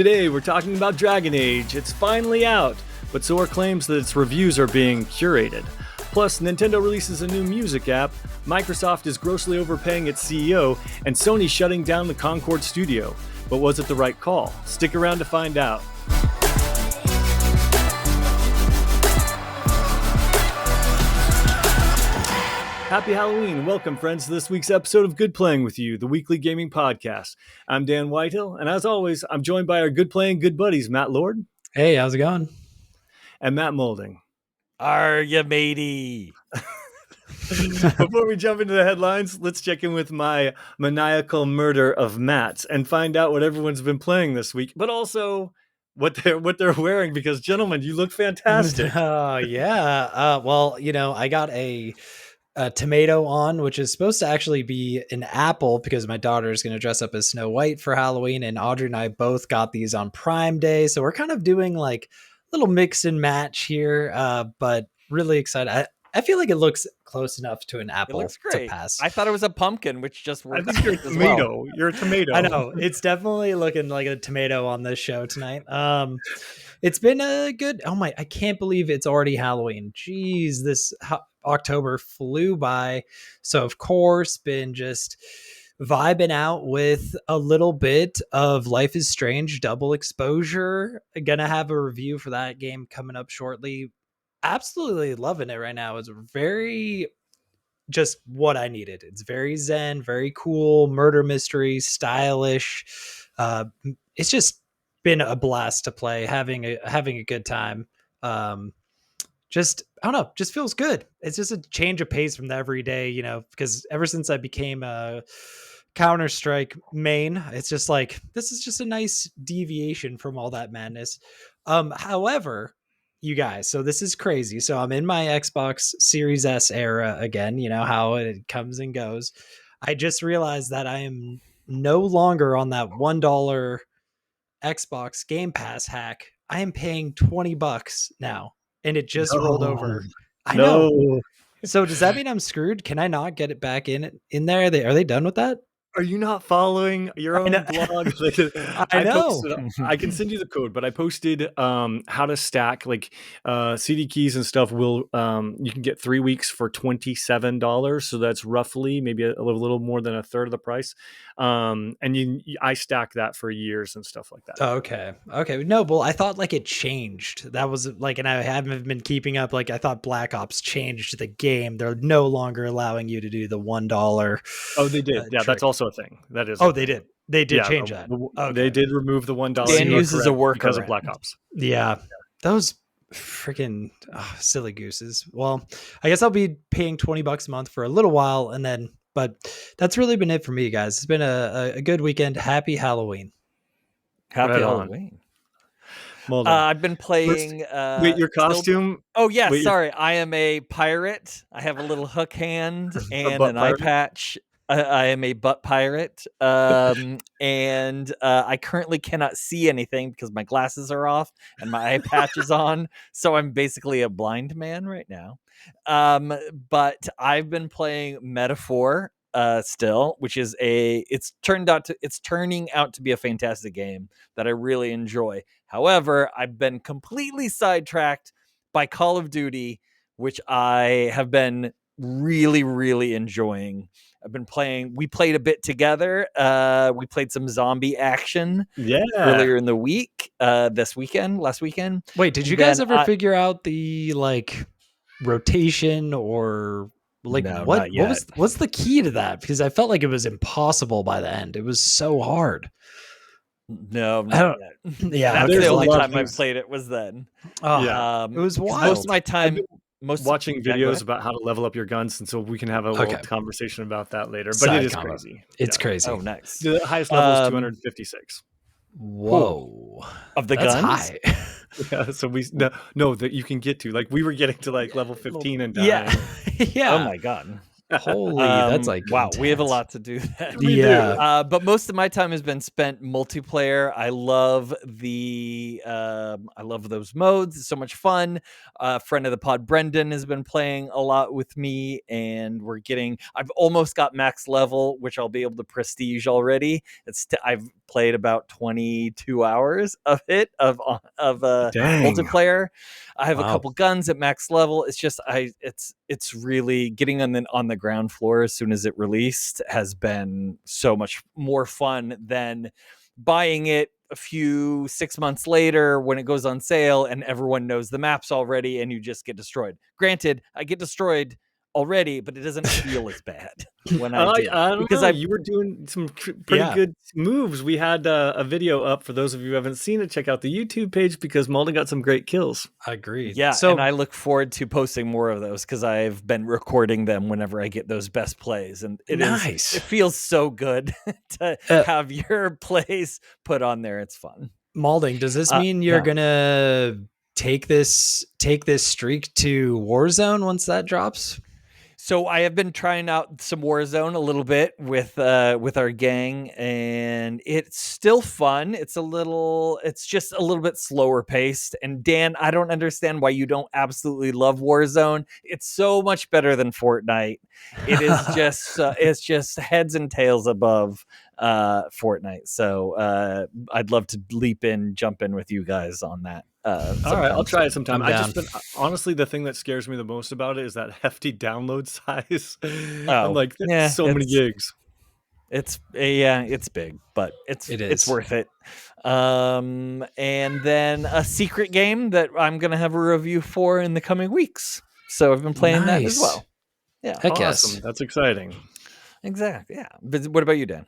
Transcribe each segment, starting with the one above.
Today we're talking about Dragon Age. It's finally out, but so are claims that its reviews are being curated. Plus, Nintendo releases a new music app, Microsoft is grossly overpaying its CEO, and Sony shutting down the Concord studio. But was it the right call? Stick around to find out. Happy Halloween. Welcome, friends, to this week's episode of Good Playing with You, the weekly gaming podcast. I'm Dan Whitehill, and as always, I'm joined by our Good Playing Good buddies, Matt Lord. Hey, how's it going? And Matt Molding. Are ya, matey? Before we jump into the headlines, let's check in with my maniacal murder of Matts and find out what everyone's been playing this week, but also what they're wearing, because, gentlemen, you look fantastic. Oh, yeah. Well, I got a tomato on, which is supposed to actually be an apple because my daughter is going to dress up as Snow White for Halloween, and Audrey and I both got these on Prime Day, so we're kind of doing like a little mix and match here, but really excited. I feel like it looks close enough to an apple. It looks great. To pass. I thought it was a pumpkin, which just works. I think you're a tomato. Well. You're a tomato. I know. It's definitely looking like a tomato on this show tonight. It's been a good. Oh my! I can't believe it's already Halloween. Jeez, this October flew by. So of course, been just vibing out with a little bit of Life is Strange double exposure. Gonna have a review for that game coming up shortly. Absolutely loving it right now. It's very just what I needed. It's very zen, very cool, murder mystery, stylish. It's just been a blast to play, having a good time. Just I don't know, just feels good. It's just a change of pace from the everyday, because ever since I became a Counter-Strike main, it's just like this is just a nice deviation from all that madness. However, you guys, so this is crazy. So I'm in my Xbox Series S era again, how it comes and goes. I just realized that I am no longer on that $1 Xbox Game Pass hack. I am paying $20 now, and it just rolled over. I know. So does that mean I'm screwed? Can I not get it back in there? Are they done with that? Are you not following your own blog? I know. I can send you the code, but I posted how to stack like CD keys and stuff. You can get 3 weeks for $27, so that's roughly maybe a little more than a third of the price. And I stack that for years and stuff like that. Okay. No, well, I thought like it changed. That was like, and I haven't been keeping up. Like I thought Black Ops changed the game. They're no longer allowing you to do the $1. Oh, they did. Yeah, trick. That's also a thing. That is. Oh, they did. They did change that. Okay. They did remove the $1. Dan uses a work because of Black Ops. Yeah. Those freaking silly gooses. Well, I guess I'll be paying $20 a month for a little while, but that's really been it for me, guys. It's been a good weekend. Happy Halloween. Happy Halloween. I've been playing. Wait, your costume? Sorry. I am a pirate. I have a little hook hand and an eye patch. I am a butt pirate, and I currently cannot see anything because my glasses are off and my eye patch is on. So I'm basically a blind man right now. But I've been playing Metaphor still, which is it's turning out to be a fantastic game that I really enjoy. However, I've been completely sidetracked by Call of Duty, which I have been really, really enjoying. I've been playing. We played a bit together. We played some zombie action earlier in the week. Last weekend. Wait, did you guys ever figure out the like rotation or like no, what's the key to that? Because I felt like it was impossible by the end. It was so hard. No, not yet. Yeah, that's the only time I played it was then. It was wild. Most of my time. Watching videos about how to level up your guns, and so we can have a little conversation about that later. But it is crazy. It's crazy. Oh, nice. The highest level is 256. Whoa. Of the That's guns? High. Yeah, so that you can get to. Like we were getting to like level 15 and dying. Yeah. Oh my god. Holy, that's like Wow, we have a intense. lot to do then. We Yeah. do. But most of my time has been spent multiplayer. I love those modes. It's so much fun. Friend of the pod, Brendan, has been playing a lot with me, and I've almost got max level, which I'll be able to prestige already. I've played about 22 hours of it of Dang. multiplayer. I have a Wow. couple guns at max level. It's just it's really getting on the ground floor as soon as it released has been so much more fun than buying it 6 months later when it goes on sale and everyone knows the maps already and you just get destroyed. Granted, I get destroyed already, but it doesn't feel as bad when I do. I don't Because know. You were doing some pretty Yeah. good moves. We had a video up for those of you who haven't seen it. Check out the YouTube page because Malden got some great kills. Agreed. Yeah, So and I look forward to posting more of those because I've been recording them whenever I get those best plays, and nice. it feels so good to have your plays put on there. It's fun. Malding, does this mean you're yeah. gonna take this streak to Warzone once that drops? So I have been trying out some Warzone a little bit with our gang, and it's still fun. It's just a little bit slower paced. And Dan, I don't understand why you don't absolutely love Warzone. It's so much better than Fortnite. It is just it's just heads and tails above Fortnite. So I'd love to jump in with you guys on that. All right, I'll try it sometime. I'm I just down. been honestly, the thing that scares me the most about it is that hefty download size. Oh, I'm like, yeah, so many gigs. It's big, but it's is. worth it. And then a secret game that I'm gonna have a review for in the coming weeks. So I've been playing that as Nice. well. Yeah, Heck Awesome. yes. That's exciting. exactly. Yeah. But what about you, Dan?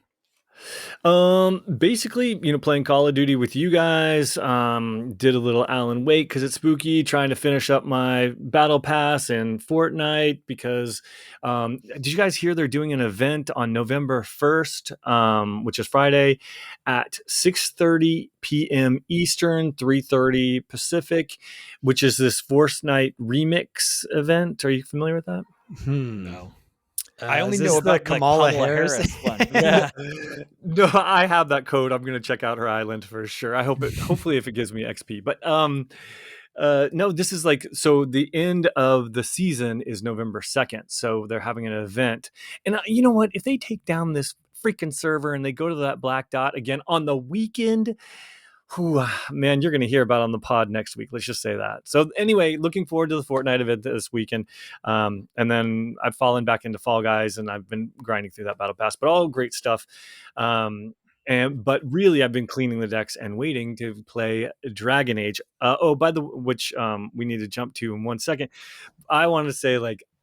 Basically, playing Call of Duty with you guys. Did a little Alan Wake because it's spooky. Trying to finish up my battle pass in Fortnite because, did you guys hear they're doing an event on November 1st, which is Friday, at 6:30 p.m. Eastern, 3:30 Pacific, which is this Fortnite remix event. Are you familiar with that? No. I only is know this about the Kamala Harris. one. Yeah. No, I have that code. I'm gonna check out her island for sure. Hopefully if it gives me XP. But no, this is so the end of the season is November 2nd. So they're having an event. And you know what? If they take down this freaking server and they go to that black dot again on the weekend, man, you're going to hear about it on the pod next week. Let's just say that. So anyway, looking forward to the Fortnite event this weekend. And then I've fallen back into Fall Guys and I've been grinding through that battle pass, but all great stuff. But really I've been cleaning the decks and waiting to play Dragon Age. Which we need to jump to in 1 second. I want to say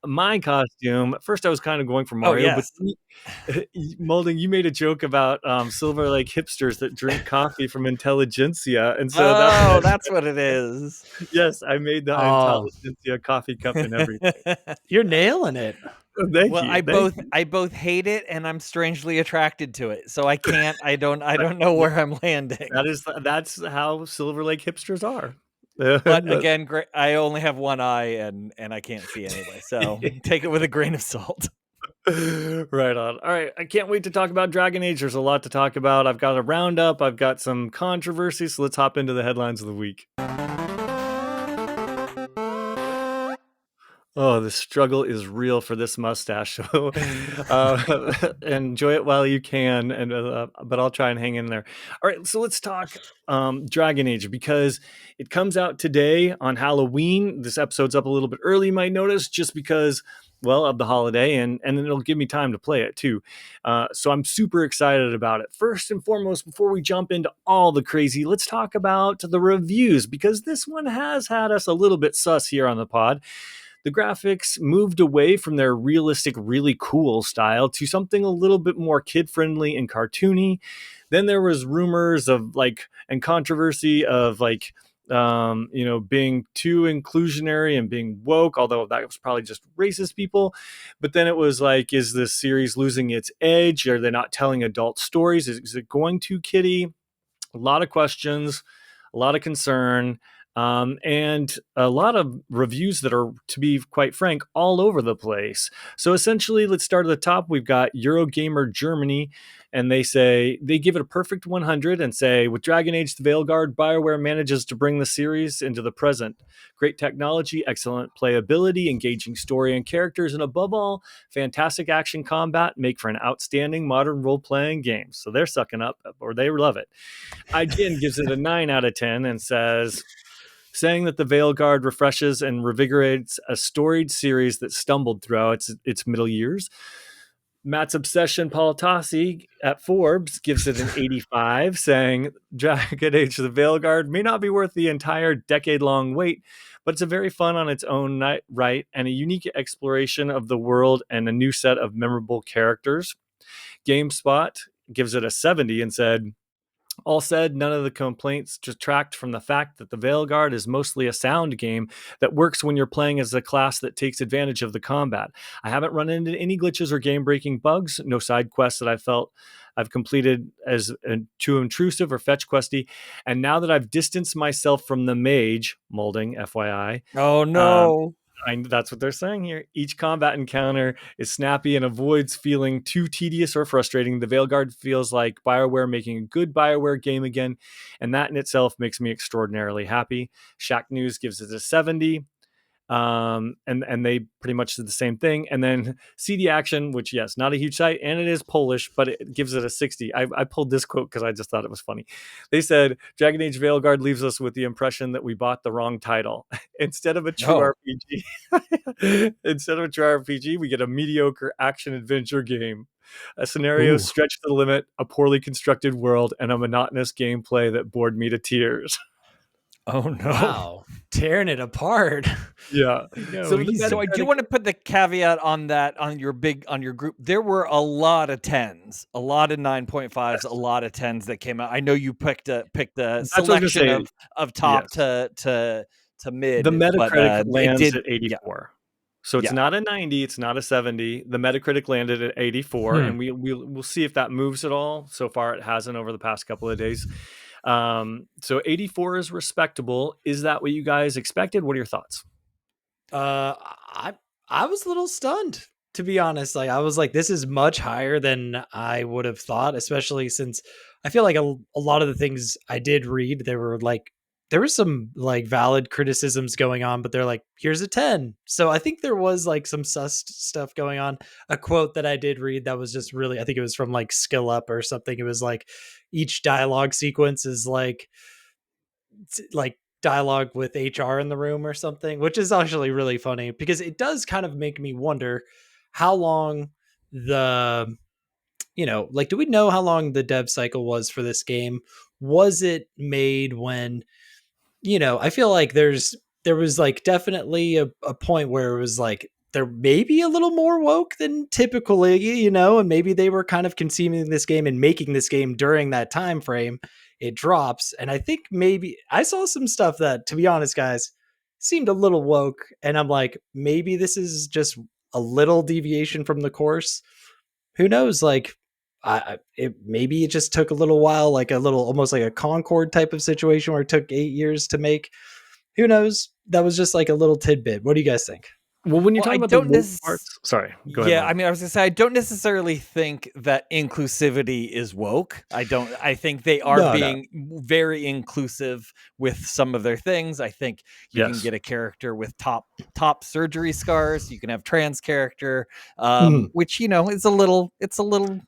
my costume. At first I was kind of going for Mario, yes. but Molding, you made a joke about Silver Lake hipsters that drink coffee from Intelligentsia, and so that's what it is. Yes, I made the Intelligentsia coffee cup and everything. You're nailing it. Thank Well, you. I both hate it and I'm strangely attracted to it. So I can't. I don't know where I'm landing. That's how Silver Lake hipsters are. But again, I only have one eye and I can't see anyway. So take it with a grain of salt. Right on. All right. I can't wait to talk about Dragon Age. There's a lot to talk about. I've got a roundup. I've got some controversy. So let's hop into the headlines of the week. Oh, the struggle is real for this mustache. So enjoy it while you can, but I'll try and hang in there. All right, so let's talk Dragon Age because it comes out today on Halloween. This episode's up a little bit early, you might notice, just because, well, of the holiday, and then it'll give me time to play it too. So I'm super excited about it. First and foremost, before we jump into all the crazy, let's talk about the reviews because this one has had us a little bit sus here on the pod. The graphics moved away from their realistic, really cool style to something a little bit more kid-friendly and cartoony. Then there was rumors of and controversy of being too inclusionary and being woke, although that was probably just racist people. But then it was is this series losing its edge? Are they not telling adult stories? Is it going too kiddie? A lot of questions, a lot of concern. and a lot of reviews that are, to be quite frank, all over the place. So essentially, let's start at the top. We've got Eurogamer Germany, and they give it a perfect 100 and say, with Dragon Age the Veilguard, BioWare manages to bring the series into the present. Great technology, excellent playability, engaging story and characters, and above all, fantastic action combat make for an outstanding modern role-playing game. So they're sucking up, or they love it. IGN gives it a 9 out of 10 and says, saying that the Veilguard refreshes and revigorates a storied series that stumbled throughout its middle years. Matt's Obsession Palatasi at Forbes gives it an 85, saying Dragon Age the Veilguard may not be worth the entire decade-long wait, but it's a very fun on its own right and a unique exploration of the world and a new set of memorable characters. GameSpot gives it a 70 and said, all said, none of the complaints detract from the fact that the Veilguard is mostly a sound game that works when you're playing as a class that takes advantage of the combat. I haven't run into any glitches or game-breaking bugs, no side quests that I felt I've completed as too intrusive or fetch questy, and now that I've distanced myself from the mage, molding, FYI. Oh no. That's what they're saying here. Each combat encounter is snappy and avoids feeling too tedious or frustrating. The Veilguard feels like BioWare making a good BioWare game again, and that in itself makes me extraordinarily happy. Shack News gives it a 70. And they pretty much did the same thing. And then CD Action, which, yes, not a huge site, and it is Polish, but it gives it a 60. I pulled this quote because I just thought it was funny. They said, Dragon Age Veilguard leaves us with the impression that we bought the wrong title. Instead of a true RPG, we get a mediocre action-adventure game. A scenario stretched to the limit, a poorly constructed world, and a monotonous gameplay that bored me to tears. Oh no! Wow, tearing it apart. Yeah. So I do want to put the caveat on that on your group. There were a lot of 10s, a lot of 9.5s, yes. A lot of 10s that came out. I know you picked a selection of top to mid. The Metacritic lands at 84. Yeah. So it's not a 90, it's not a 70. The Metacritic landed at 84, and we'll see if that moves at all. So far, it hasn't over the past couple of days. So 84 is respectable. Is that what you guys expected? What are your thoughts? I was a little stunned, to be honest. Like, I was like, this is much higher than I would have thought, especially since I feel like a lot of the things I did read, there was some like valid criticisms going on, but they're like, here's a 10. So I think there was like some sus stuff going on. A quote that I did read that was just really, I think it was from like Skill Up or something. It was like, each dialogue sequence is like dialogue with HR in the room or something, which is actually really funny because it does kind of make me wonder how long do we know how long the dev cycle was for this game? Was it made when, I feel like there was like definitely a point where it was like, they're maybe a little more woke than typically, and maybe they were kind of conceiving this game and making this game during that time frame it drops. And I think maybe I saw some stuff that, to be honest, guys, seemed a little woke. And I'm like, maybe this is just a little deviation from the course. Who knows? Like, maybe it just took a little while, like a little, almost like a Concord type of situation where it took 8 years to make. Who knows? That was just like a little tidbit. What do you guys think? Well, when you're talking about the woke parts, sorry, go ahead. Yeah, I mean, I was gonna say I don't necessarily think that inclusivity is woke. I think they are being very inclusive with some of their things. I think you can get a character with top surgery scars. You can have trans character, which is a little. It's there.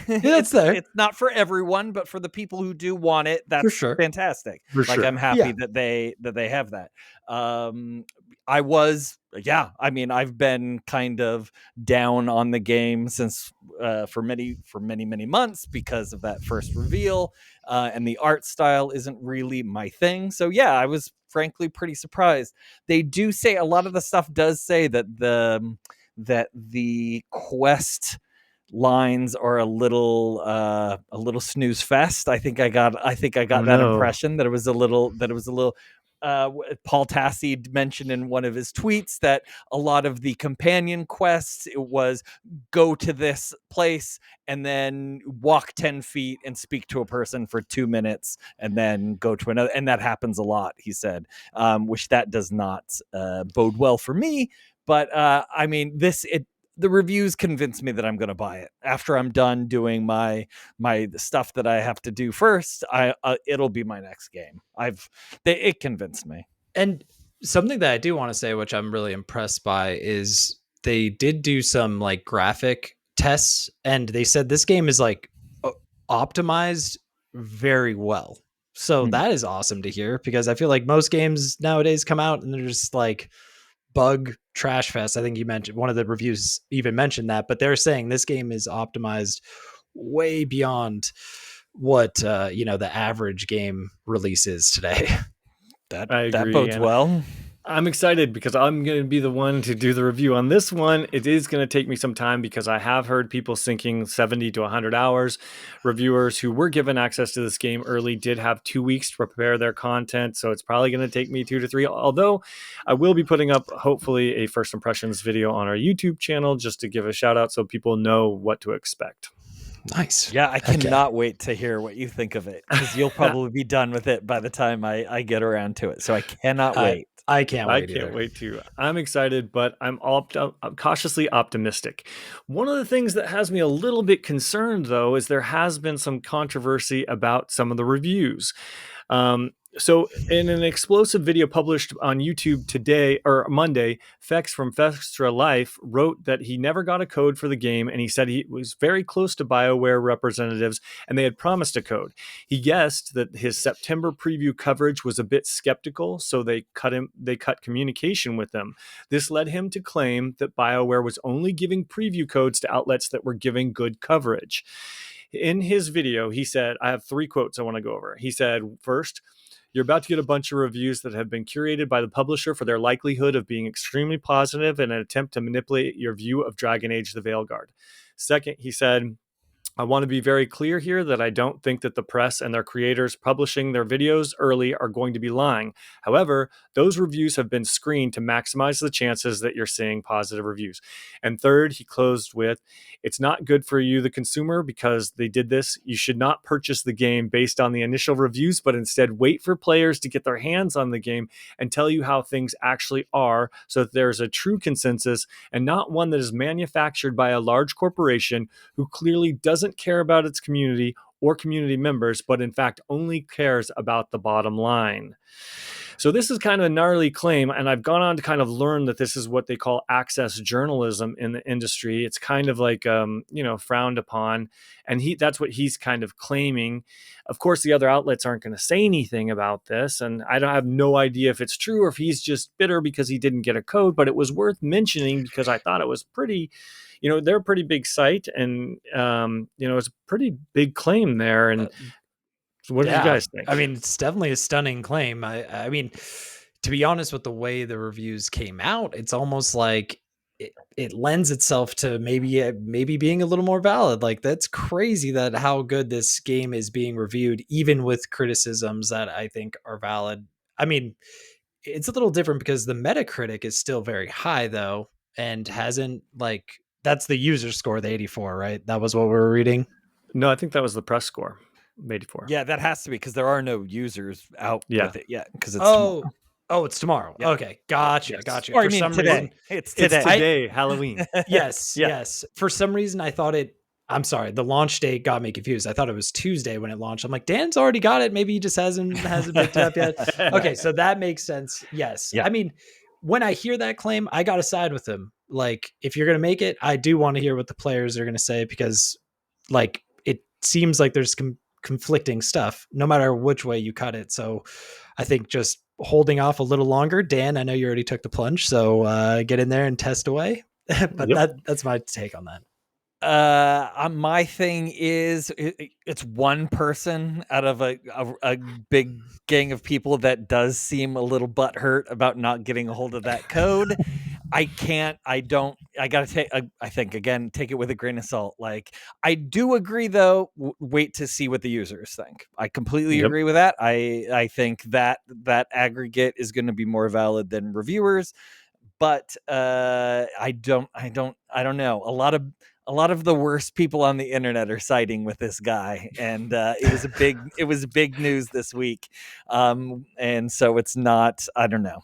It's there. It's not for everyone, but for the people who do want it, that's fantastic. I'm happy that they have that. I've been kind of down on the game since for many months because of that first reveal, and the art style isn't really my thing. So yeah, I was frankly pretty surprised. They do say a lot of the stuff does say that the quest lines are a little snooze fest. I think I got that impression that it was a little Paul Tassi mentioned in one of his tweets that a lot of the companion quests, it was go to this place and then walk 10 feet and speak to a person for 2 minutes and then go to another. And that happens a lot, he said, which that does not bode well for me. But I mean, the reviews convince me that I'm going to buy it after I'm done doing my stuff that I have to do first. It'll be my next game. It convinced me. And something that I do want to say, which I'm really impressed by, is they did do some like graphic tests, and they said this game is like optimized very well. So that is awesome to hear, because I feel like most games nowadays come out and they're just like bug trash fest. I think you mentioned one of the reviews even mentioned that, but they're saying this game is optimized way beyond what the average game release is today. That bodes well. I'm excited because I'm going to be the one to do the review on this one. It is going to take me some time because I have heard people sinking 70 to 100 hours. Reviewers who were given access to this game early did have 2 weeks to prepare their content, so it's probably going to take me 2 to 3. Although I will be putting up, hopefully, a first impressions video on our YouTube channel just to give a shout out so people know what to expect. Nice. Yeah, I cannot wait to hear what you think of it, because you'll probably be done with it by the time I get around to it. So I cannot wait. I can't wait. I can't wait too. I'm excited, but I'm cautiously optimistic. One of the things that has me a little bit concerned, though, is there has been some controversy about some of the reviews. So in an explosive video published on YouTube today or Monday, Fex from Festra Life wrote that he never got a code for the game, and he said he was very close to BioWare representatives and they had promised a code. He guessed that his September preview coverage was a bit skeptical, so they cut communication with them. This led him to claim that BioWare was only giving preview codes to outlets that were giving good coverage. In his video, he said, I have 3 quotes I want to go over. He said, first, you're about to get a bunch of reviews that have been curated by the publisher for their likelihood of being extremely positive in an attempt to manipulate your view of Dragon Age: The Veilguard. Second, he said, I want to be very clear here that I don't think that the press and their creators publishing their videos early are going to be lying. However, those reviews have been screened to maximize the chances that you're seeing positive reviews. And third, he closed with, it's not good for you, the consumer, because they did this. You should not purchase the game based on the initial reviews, but instead wait for players to get their hands on the game and tell you how things actually are, so that there's a true consensus and not one that is manufactured by a large corporation who clearly doesn't care about its community or community members, but in fact only cares about the bottom line. So this is kind of a gnarly claim, and I've gone on to kind of learn that this is what they call access journalism in the industry. It's kind of like frowned upon, and that's what he's kind of claiming. Of course, the other outlets aren't going to say anything about this, and I have no idea if it's true or if he's just bitter because he didn't get a code, but it was worth mentioning because I thought it was pretty, they're a pretty big site, and it's a pretty big claim there. And what do you guys think? I mean, it's definitely a stunning claim. I mean, to be honest, with the way the reviews came out, it's almost like it lends itself to maybe being a little more valid. Like, that's crazy that how good this game is being reviewed, even with criticisms that I think are valid. I mean, it's a little different because the Metacritic is still very high, though, and hasn't, like, that's the user score, the 84, right? That was what we were reading. No, I think that was the press score. 84. Yeah, that has to be, because there are no users out with it yet, because it's tomorrow. It's tomorrow. Yeah. Okay, gotcha. Or I mean today. It's today. Halloween. Yes. For some reason, I thought I'm sorry, the launch date got me confused. I thought it was Tuesday when it launched. I'm like, Dan's already got it. Maybe he just hasn't picked it up yet. Okay, so that makes sense. Yes. Yeah. I mean, when I hear that claim, I got to side with him. Like, if you're going to make it, I do want to hear what the players are going to say, because, like, it seems like there's conflicting stuff no matter which way you cut it. So I think just holding off a little longer. Dan, I know you already took the plunge, so get in there and test away. But that's my take on that. My thing is it's one person out of a big gang of people that does seem a little butthurt about not getting a hold of that code. I gotta take, I think, again, take it with a grain of salt. Like, I do agree though, wait to see what the users think. I completely Yep. agree with that. I think that aggregate is going to be more valid than reviewers, but I don't know. A lot of the worst people on the internet are siding with this guy, and it was big news this week. And so it's not. I don't know.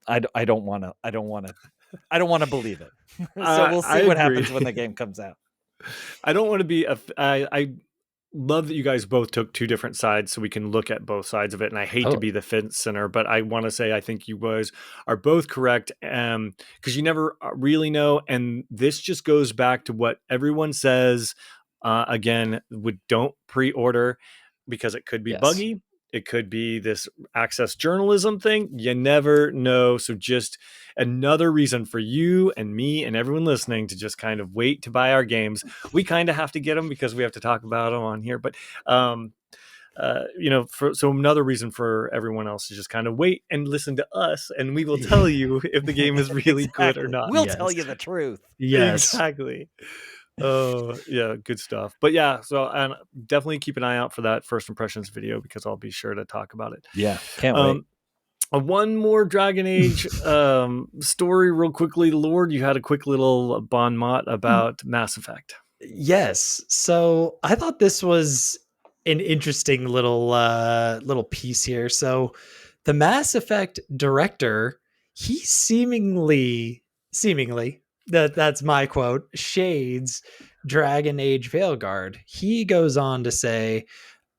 I don't want to believe it. So we'll I see what agree. happens when the game comes out. I don't want to be I love that you guys both took two different sides so we can look at both sides of it. And I hate to be the fence center, but I want to say I think you guys are both correct, because you never really know. And this just goes back to what everyone says. Again, don't pre-order because it could be buggy. It could be this access journalism thing. You never know. So just another reason for you and me and everyone listening to just kind of wait to buy our games. We kind of have to get them because we have to talk about them on here. But, so another reason for everyone else to just kind of wait and listen to us. And we will tell you if the game is really good or not. We'll tell you the truth. Yes. Exactly. Oh yeah, good stuff. But yeah, so and definitely keep an eye out for that first impressions video because I'll be sure to talk about it. Yeah, can't wait. One more Dragon Age story real quickly. Lord, you had a quick little bon mot about Mass Effect. Yes. So I thought this was an interesting little piece here. So the Mass Effect director, he seemingly that's my quote, shades Dragon Age Veilguard. He goes on to say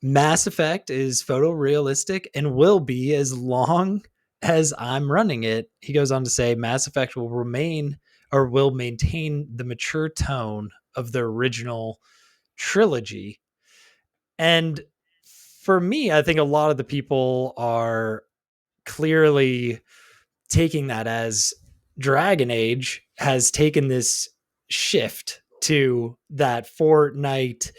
Mass Effect is photorealistic and will be as long as I'm running it. He goes on to say Mass Effect will maintain the mature tone of the original trilogy. And for me, I think a lot of the people are clearly taking that as Dragon Age has taken this shift to that Fortnite,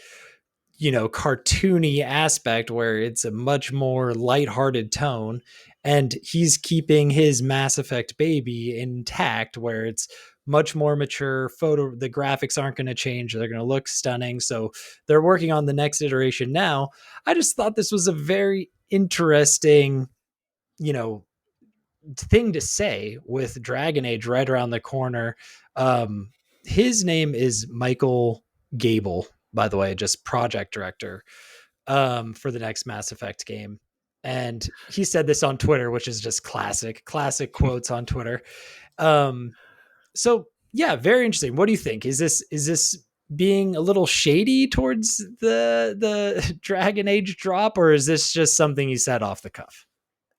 cartoony aspect where it's a much more lighthearted tone. And he's keeping his Mass Effect baby intact where it's much more mature photo. The graphics aren't going to change. They're going to look stunning. So they're working on the next iteration now. I just thought this was a very interesting, thing to say with Dragon Age right around the corner. His name is Michael Gable, by the way, just project director for the next Mass Effect game. And he said this on Twitter, which is just classic quotes on Twitter. So yeah, very interesting. What do you think? Is this being a little shady towards the Dragon Age drop, or is this just something he said off the cuff?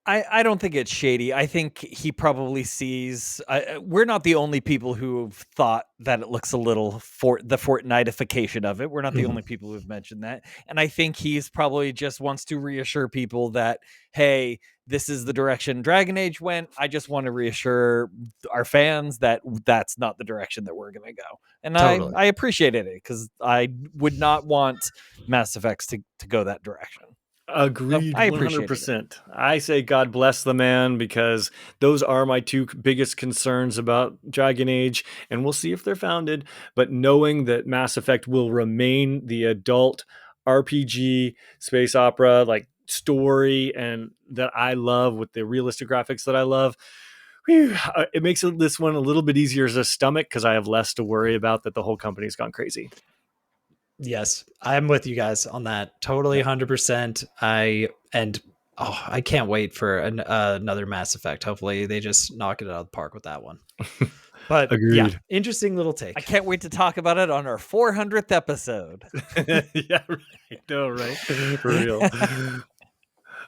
I don't think it's shady. I think he probably sees. We're not the only people who've thought that it looks a little the Fortnite-ification of it. We're not the only people who've mentioned that. And I think he's probably just wants to reassure people that, hey, this is the direction Dragon Age went. I just want to reassure our fans that that's not the direction that we're going to go. And totally. I appreciated it because I would not want Mass Effects to go that direction. Agreed, 100%. I say God bless the man because those are my two biggest concerns about Dragon Age, and we'll see if they're founded. But knowing that Mass Effect will remain the adult RPG space opera like story and that I love with the realistic graphics that I love, it makes this one a little bit easier to stomach because I have less to worry about that the whole company's gone crazy. Yes, I'm with you guys on that. Totally 100%. I can't wait for another Mass Effect. Hopefully they just knock it out of the park with that one. But agreed. Yeah, interesting little take. I can't wait to talk about it on our 400th episode. Yeah, right. No, right. For real.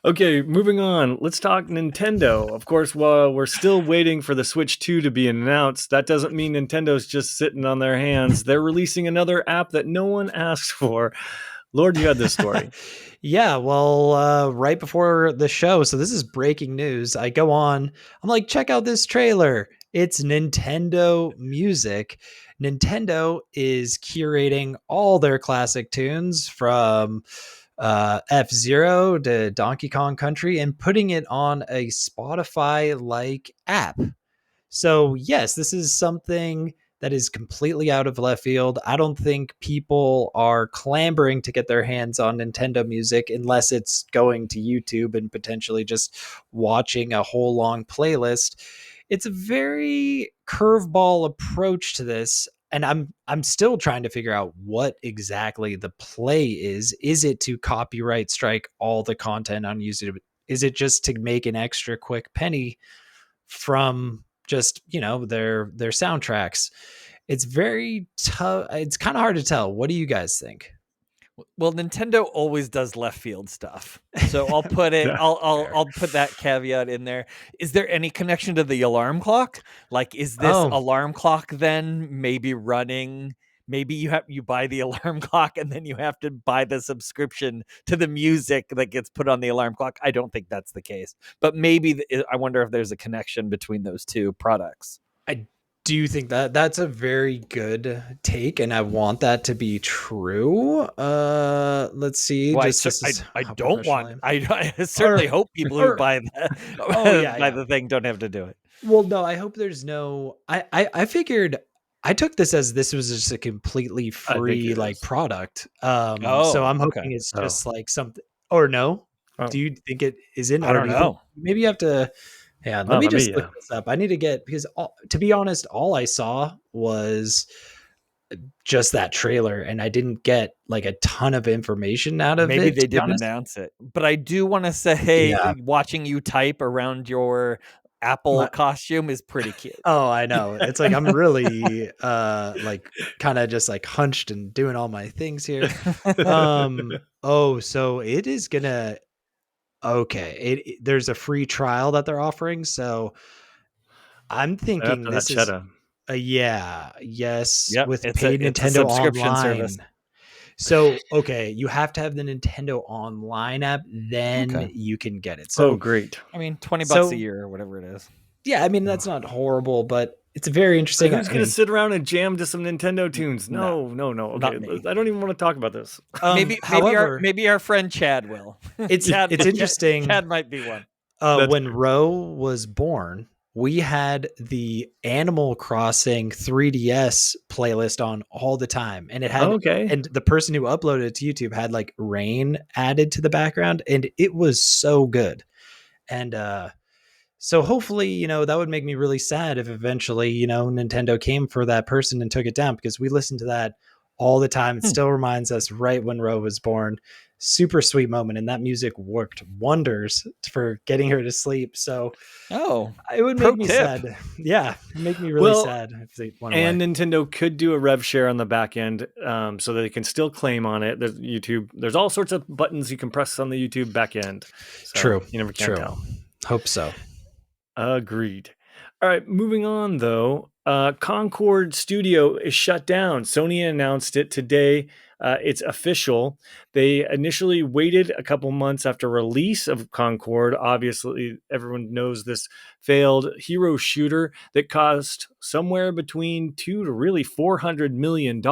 Okay, moving on. Let's talk Nintendo. Of course, while we're still waiting for the Switch 2 to be announced, that doesn't mean Nintendo's just sitting on their hands. They're releasing another app that no one asked for. Lord, you had this story. Yeah, well, right before the show, so this is breaking news. I go on, I'm like, check out this trailer. It's Nintendo Music. Nintendo is curating all their classic tunes from F-Zero to Donkey Kong Country and putting it on a Spotify-like app. So yes, this is something that is completely out of left field. I don't think people are clamoring to get their hands on Nintendo music unless it's going to YouTube and potentially just watching a whole long playlist. It's a very curveball approach to this, and I'm still trying to figure out what exactly the play is. Is it to copyright strike all the content on YouTube? Is it just to make an extra quick penny from just, their soundtracks? It's very tough. It's kind of hard to tell. What do you guys think? Well, Nintendo always does left field stuff, so I'll put it. Yeah, I'll put that caveat in there. Is there any connection to the alarm clock? Like, is this Oh, alarm clock then maybe running? Maybe you buy the alarm clock and then you have to buy the subscription to the music that gets put on the alarm clock. I don't think that's the case, but maybe I wonder if there's a connection between those two products. I do think that that's a very good take, and I want that to be true. Let's see. Well, Just this is I how don't professional want. I am. I certainly Or, hope people who or buy the oh yeah, buy yeah. the thing don't have to do it. Well, no, I hope there's no. I figured I took this as this was just a completely I think free it like is. product. So Oh, I'm okay. hoping it's Oh. just like something. Or no? Oh, Do you think it isn't, I or don't do you think know. maybe you have to? Yeah, let well, me let just me. look this up. I need to get because to be honest, all I saw was just that trailer, and I didn't get like a ton of information out of Maybe it. they To be didn't honest, announce it, but I do want to say, yeah. watching you type around your Apple My, costume is pretty cute. oh, I know. It's like I'm really like kind of just like hunched and doing all my things here. Oh, so it is gonna okay. There's a free trial that they're offering, so I'm thinking After that this is cheddar. yeah, yes, Yep, with paid it's a Nintendo subscription service. Online. So, okay, you have to have the Nintendo Online app, then Okay, you can get it. Oh, So, great. I mean, $20 a so year or whatever it is. yeah, I mean that's not horrible, but it's very But interesting. who's I gonna mean, sit around and jam to some Nintendo tunes? no, No, no, no. Not Okay, me. I don't even want to talk about this. However, Maybe our friend Chad will. it's Yeah, it's interesting. Chad might be one. that's When Roe was born, we had the Animal Crossing 3DS playlist on all the time, and it had okay. and the person who uploaded it to YouTube had like rain added to the background, and it was so good. And so hopefully, that would make me really sad if eventually, Nintendo came for that person and took it down, because we listened to that all the time. It Hmm. still reminds us right when Roe was born. Super sweet moment, and that music worked wonders for getting her to sleep. So Oh, it would pro make me tip. sad. Yeah, it'd make me really Well, sad if they went and away. Nintendo could do a rev share on the back end, so that they can still claim on it. There's YouTube. There's all sorts of buttons you can press on the YouTube back end. So True. you never can True. tell. Hope so. Agreed. All right, moving on though. Concord Studio is shut down. Sony announced it today. It's official. They initially waited a couple months after release of Concord. Obviously, everyone knows this failed hero shooter that cost somewhere between $2 to really $400 million.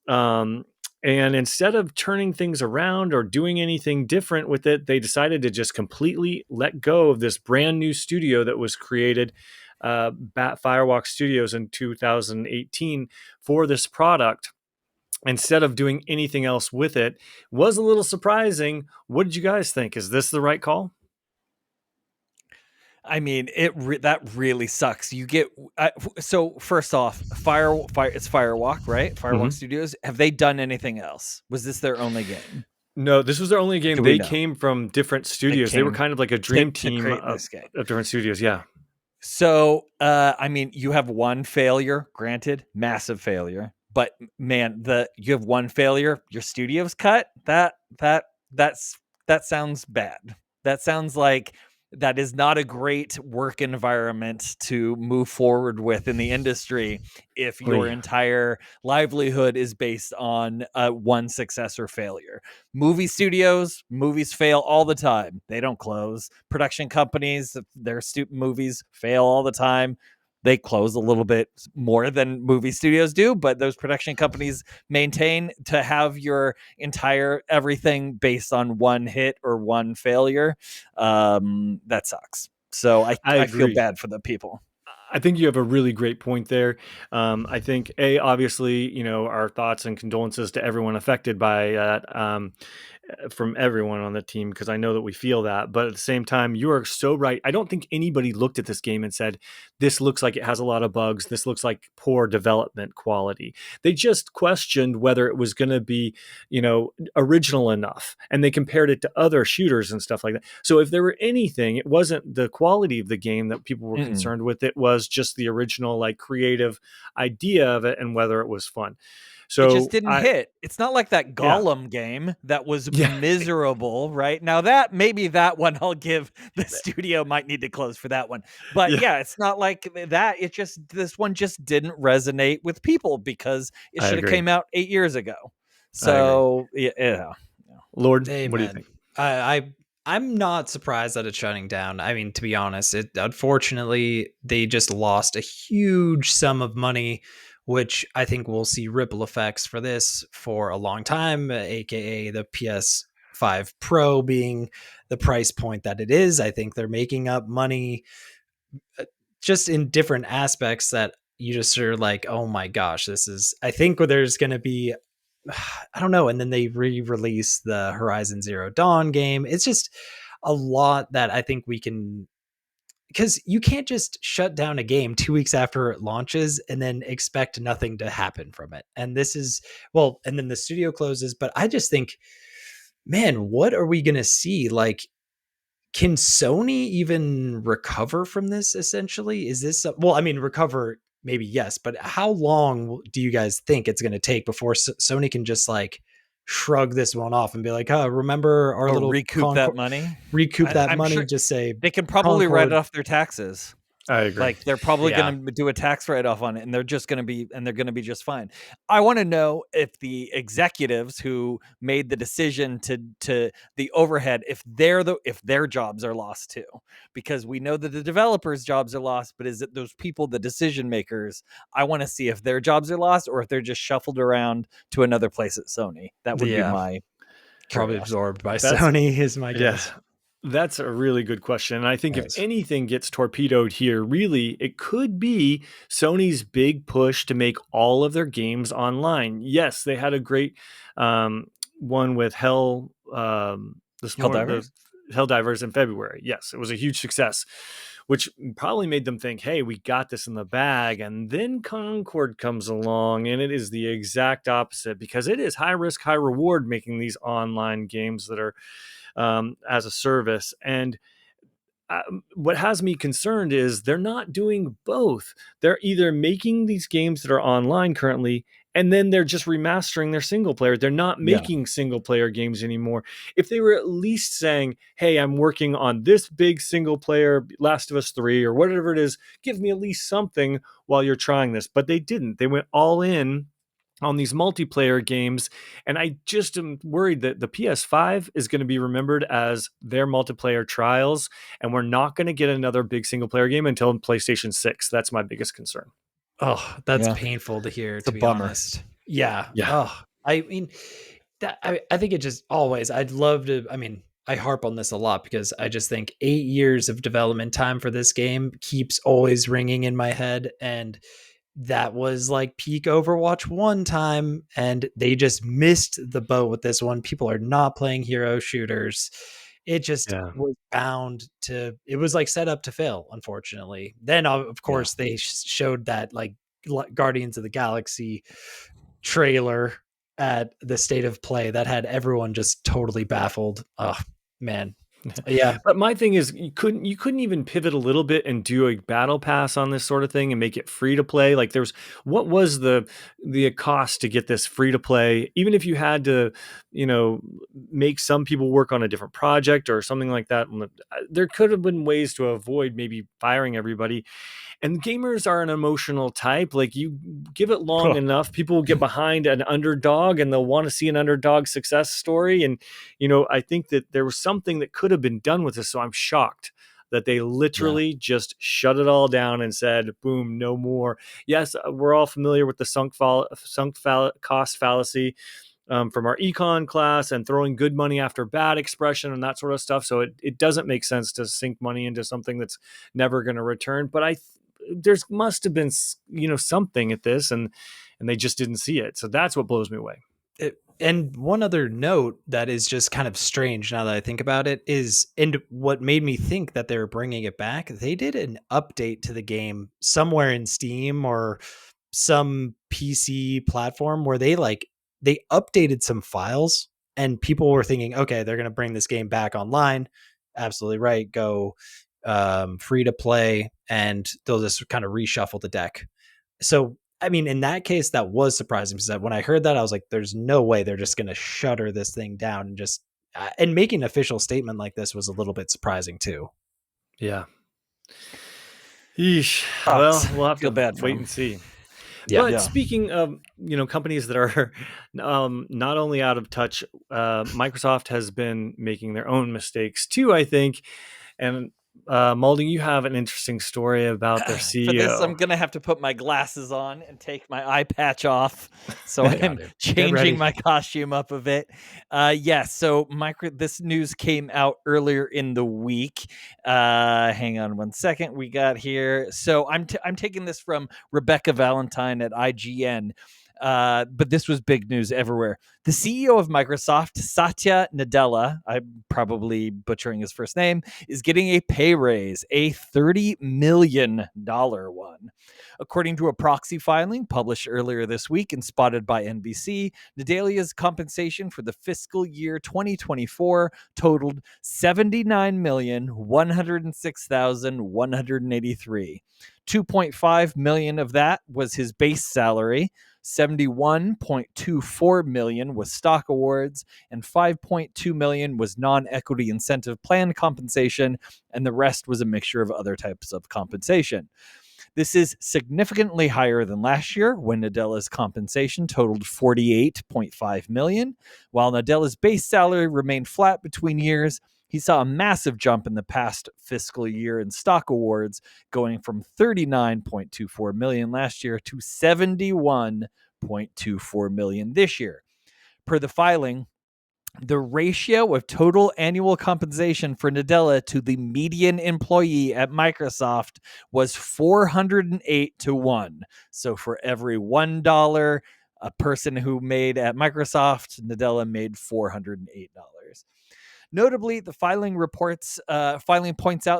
Um, and instead of turning things around or doing anything different with it, they decided to just completely let go of this brand new studio that was created, Firewalk Studios, in 2018 for this product. Instead of doing anything else with it, was a little surprising. What did you guys think? Is this the right call? I mean, that really sucks. You get so first off, it's Firewalk, right? Firewalk Mhm. Studios. Have they done anything else? Was this their only game? No, this was their only game. Do we They know? came from different studios. They were came kind of like a to dream team create of this game. different studios. Yeah. So, I mean, you have one failure, granted, massive failure, but man, you have one failure, your studio's cut. That sounds bad. That sounds like that is not a great work environment to move forward with in the industry if your Oy. entire livelihood is based on one success or failure. Movies fail all the time. They don't close. Production companies, their movies fail all the time. They close a little bit more than movie studios do, but those production companies maintain to have your entire everything based on one hit or one failure. That sucks. So I I feel agree. bad for the people. I think you have a really great point there. I think obviously, our thoughts and condolences to everyone affected by that. From everyone on the team, because I know that we feel that. But at the same time, you are so right. I don't think anybody looked at this game and said, this looks like it has a lot of bugs. This looks like poor development quality. They just questioned whether it was going to be, original enough. And they compared it to other shooters and stuff like that. So if there were anything, it wasn't the quality of the game that people were concerned with. It was just the original, like, creative idea of it and whether it was fun. It just So didn't hit. It's not like that Yeah. Gollum game that was Yeah. miserable, right? Now maybe that one I'll give the studio might need to close for that one. But yeah, it's not like that. This one just didn't resonate with people because it I should have agree. came out 8 years ago. So yeah. Lord, Amen. what do you think? I'm not surprised that it's shutting down. I mean, to be honest, unfortunately they just lost a huge sum of money, which I think we'll see ripple effects for this for a long time, aka the PS5 Pro being the price point that it is. I think they're making up money just in different aspects that you just are like, oh my gosh, I think there's going to be, I don't know. And then they re-release the Horizon Zero Dawn game. It's just a lot that I think we can, because you can't just shut down a game 2 weeks after it launches and then expect nothing to happen from it. And and then the studio closes. But I just think, man, what are we going to see? Like, can Sony even recover from this? Essentially, is this recover? Maybe yes, but how long do you guys think it's going to take before Sony can just like shrug this one off and be like, "Oh, remember our little recoup that money? recoup that I'm money"? sure Just say they can probably write Concord. it off their taxes. I agree. Like they're probably Yeah. going to do a tax write-off on it, and they're going to be just fine. I want to know if the executives who made the decision to the overhead, if their jobs are lost too, because we know that the developers' jobs are lost, but is it those people, the decision makers? I want to see if their jobs are lost or if they're just shuffled around to another place at Sony. That would be my probably curiosity. absorbed by Sony is my guess. Yeah. That's a really good question. And I think if anything gets torpedoed here, really, it could be Sony's big push to make all of their games online. Yes, they had a great one with Helldivers in February. Yes, it was a huge success, which probably made them think, hey, we got this in the bag. And then Concord comes along, and it is the exact opposite, because it is high risk, high reward making these online games that are as a service. And what has me concerned is they're not doing both. They're either making these games that are online currently, and then they're just remastering their single player. They're not making single player games anymore. If they were at least saying, hey, I'm working on this big single player Last of Us 3 or whatever it is, give me at least something while you're trying this. But they didn't. They went all in on these multiplayer games. And I just am worried that the PS5 is going to be remembered as their multiplayer trials. And we're not going to get another big single player game until PlayStation 6. That's my biggest concern. Oh, that's painful to hear, It's to a be bummer. honest. Yeah. Yeah. Oh, I mean, I think it just always, I'd love to, I harp on this a lot because I just think 8 years of development time for this game keeps always ringing in my head. And that was like peak Overwatch 1 time, and they just missed the boat with this one. People are not playing hero shooters. It just was bound to, it was like set up to fail, unfortunately. Then of course they showed that like Guardians of the Galaxy trailer at the State of Play that had everyone just totally baffled. Oh man. Yeah. But my thing is, you couldn't even pivot a little bit and do a battle pass on this sort of thing and make it free to play. Like what was the cost to get this free to play? Even if you had to, make some people work on a different project or something like that, there could have been ways to avoid maybe firing everybody. And gamers are an emotional type. Like, you give it long enough, people will get behind an underdog and they'll want to see an underdog success story. And, I think that there was something that could have been done with this. So I'm shocked that they literally just shut it all down and said, boom, no more. Yes, we're all familiar with the sunk cost fallacy from our econ class and throwing good money after bad expression and that sort of stuff. So it doesn't make sense to sink money into something that's never going to return. But there's must have been, something at this, and they just didn't see it. So that's what blows me away. And one other note that is just kind of strange now that I think about it is, and what made me think that they were bringing it back, they did an update to the game somewhere in Steam or some PC platform where they updated some files, and people were thinking, okay, they're going to bring this game back online. Absolutely right. Go free to play, and they'll just kind of reshuffle the deck. So I mean, in that case, that was surprising, because when I heard that, I was like, there's no way they're just going to shutter this thing down, and just and making an official statement like this was a little bit surprising too. Yeah. Yeesh. Well, we'll have to wait and see. Yeah. But speaking of, companies that are not only out of touch, Microsoft has been making their own mistakes too, I think. And Malding, you have an interesting story about their CEO. For this, I'm gonna have to put my glasses on and take my eye patch off, so I'm changing my costume up a bit. So this news came out earlier in the week. Hang on one second. We got here. So I'm taking this from Rebecca Valentine at IGN. But this was big news everywhere. The CEO of Microsoft, Satya Nadella, I'm probably butchering his first name, is getting a pay raise, a $30 million one. According to a proxy filing published earlier this week and spotted by NBC, Nadella's compensation for the fiscal year 2024 totaled $79,106,183. $2.5 million of that was his base salary. $71.24 million was stock awards, and $5.2 million was non-equity incentive plan compensation, and the rest was a mixture of other types of compensation. This is significantly higher than last year, when Nadella's compensation totaled $48.5 million. While Nadella's base salary remained flat between years, he saw a massive jump in the past fiscal year in stock awards, going from $39.24 million last year to $71.24 million this year. Per the filing, the ratio of total annual compensation for Nadella to the median employee at Microsoft was 408 to 1. So for every $1 a person who made at Microsoft, Nadella made $408. Notably, the filing points out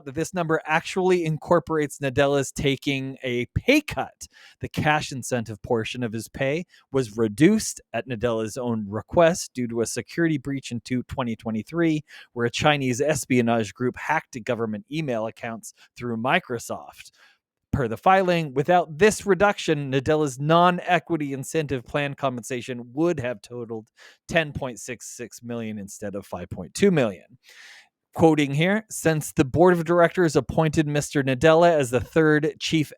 that this number actually incorporates Nadella's taking a pay cut. The cash incentive portion of his pay was reduced at Nadella's own request due to a security breach in 2023, where a Chinese espionage group hacked government email accounts through Microsoft. Per the filing, without this reduction, Nadella's non-equity incentive plan compensation would have totaled $10.66 million instead of $5.2 million. Quoting here, since the board of directors appointed Mr. Nadella as the third chief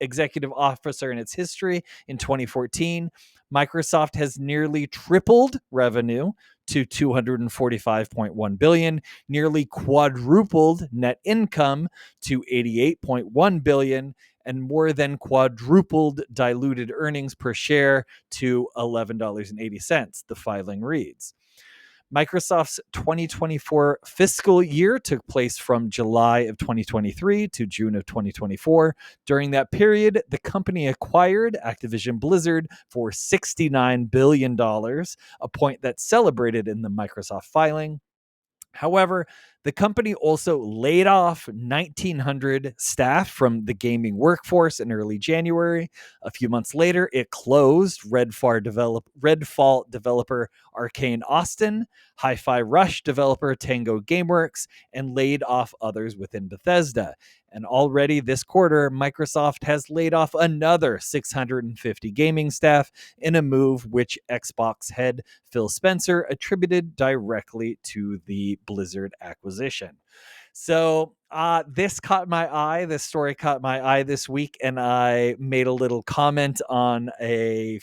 executive officer in its history in 2014, Microsoft has nearly tripled revenue to $245.1 billion, nearly quadrupled net income to $88.1 billion, and more than quadrupled diluted earnings per share to $11.80, the filing reads. Microsoft's 2024 fiscal year took place from July of 2023 to June of 2024. During that period, the company acquired Activision Blizzard for $69 billion, a point that's celebrated in the Microsoft filing. However, the company also laid off 1,900 staff from the gaming workforce in early January. A few months later, it closed Redfall developer Arcane Austin, Hi-Fi Rush developer Tango Gameworks, and laid off others within Bethesda. And already this quarter, Microsoft has laid off another 650 gaming staff in a move which Xbox head Phil Spencer attributed directly to the Blizzard acquisition. So this caught my eye. This story caught my eye this week, and I made a little comment on a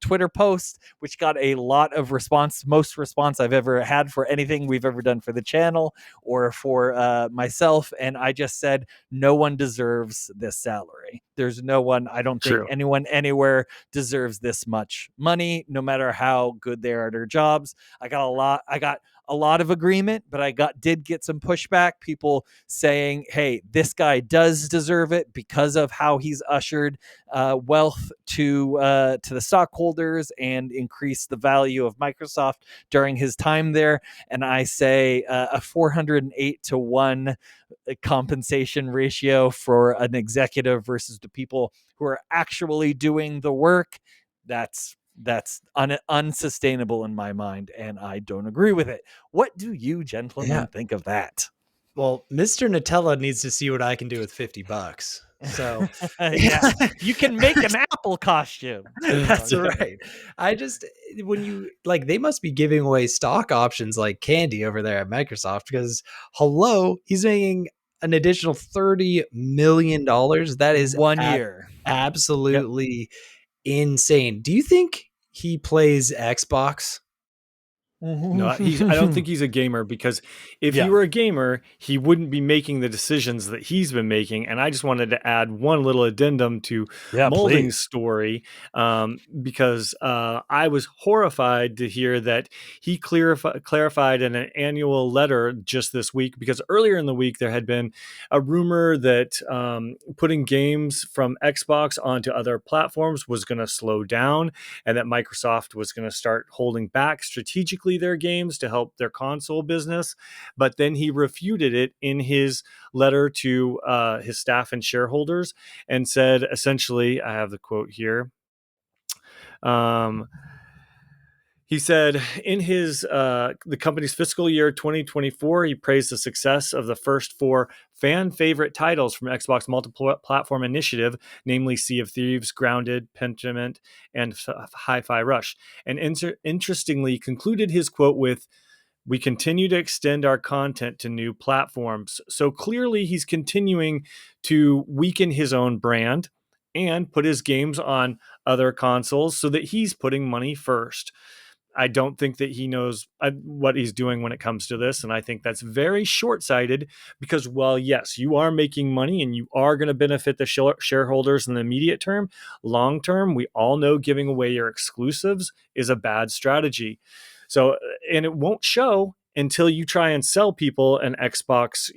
Twitter post, which got a lot of response, most response I've ever had for anything we've ever done for the channel or for myself. And I just said, no one deserves this salary. There's no one, I don't think anyone anywhere deserves this much money, no matter how good they are at their jobs. I got a lot of agreement, but I did get some pushback. People saying, "Hey, this guy does deserve it because of how he's ushered wealth to the stockholders and increased the value of Microsoft during his time there." And I say a 408-to-1 compensation ratio for an executive versus the people who are actually doing the work. That's unsustainable in my mind, and I don't agree with it. What do you gentlemen think of that? Well, Mr. Nutella needs to see what I can do with $50. So yeah, you can make an Apple costume. That's right. I just, when you like, they must be giving away stock options like candy over there at Microsoft, because hello, he's making an additional $30 million. That is 1 year. Absolutely insane. Do you think he plays Xbox? No, I don't think he's a gamer, because if he were a gamer, he wouldn't be making the decisions that he's been making. And I just wanted to add one little addendum to Molding's story, because I was horrified to hear that he clarified in an annual letter just this week, because earlier in the week there had been a rumor that putting games from Xbox onto other platforms was going to slow down, and that Microsoft was going to start holding back strategically their games to help their console business. But then he refuted it in his letter to his staff and shareholders, and said, essentially, I have the quote here. He said in his the company's fiscal year 2024, he praised the success of the first 4 fan favorite titles from Xbox multi-platform initiative, namely Sea of Thieves, Grounded, Pentiment, and Hi-Fi Rush. And interestingly, concluded his quote with, "We continue to extend our content to new platforms." So clearly he's continuing to weaken his own brand and put his games on other consoles so that he's putting money first. I don't think that he knows what he's doing when it comes to this. And I think that's very short-sighted, because, well, yes, you are making money and you are going to benefit the shareholders in the immediate term. Long term, we all know giving away your exclusives is a bad strategy. So, and it won't show until you try and sell people an Xbox,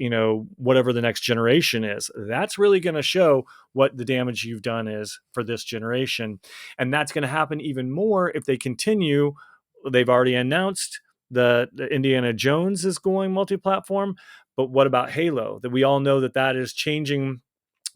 whatever the next generation is. That's really going to show what the damage you've done is for this generation. And that's going to happen even more if they continue. They've already announced the Indiana Jones is going multi-platform, but what about Halo? That we all know that is changing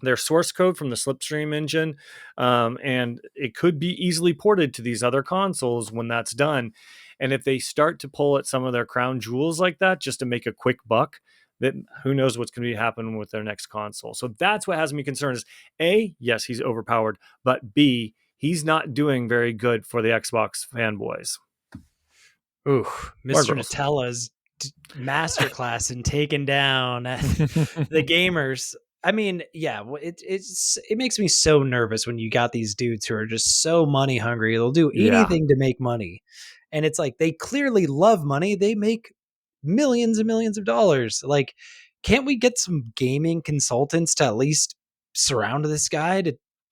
their source code from the Slipstream engine, and it could be easily ported to these other consoles when that's done. And if they start to pull at some of their crown jewels like that just to make a quick buck, then who knows what's going to be happening with their next console. So that's what has me concerned is, A, yes, he's overpowered, but B, he's not doing very good for the Xbox fanboys. Ooh, Mr. Nutella's masterclass in taking down the gamers. I mean, yeah, it makes me so nervous when you got these dudes who are just so money hungry. They'll do anything to make money. And it's like, they clearly love money. They make millions and millions of dollars. Like, can't we get some gaming consultants to at least surround this guy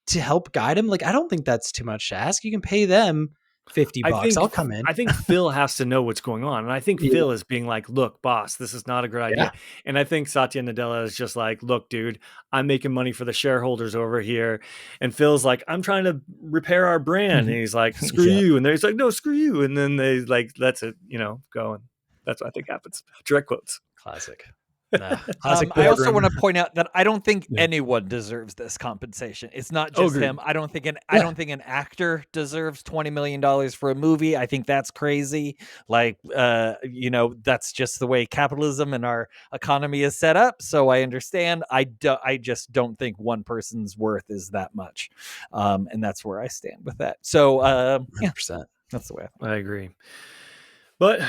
to help guide him? Like, I don't think that's too much to ask. You can pay them $50. I'll come in. I think Phil has to know what's going on. And I think Phil is being like, look, boss, this is not a good idea. And I think Satya Nadella is just like, look, dude, I'm making money for the sharavers over here. And Phil's like, I'm trying to repair our brand. And he's like, screw you. And he's like, no, screw you. And then they like, that's it, go. And that's what I think happens. Direct quotes. Classic. I also want to point out that I don't think anyone deserves this compensation. It's not just him. I don't think an actor deserves $20 million for a movie. I think that's crazy. Like, that's just the way capitalism and our economy is set up. So I understand. I just don't think one person's worth is that much. And that's where I stand with that. So 100%. That's the way I agree. But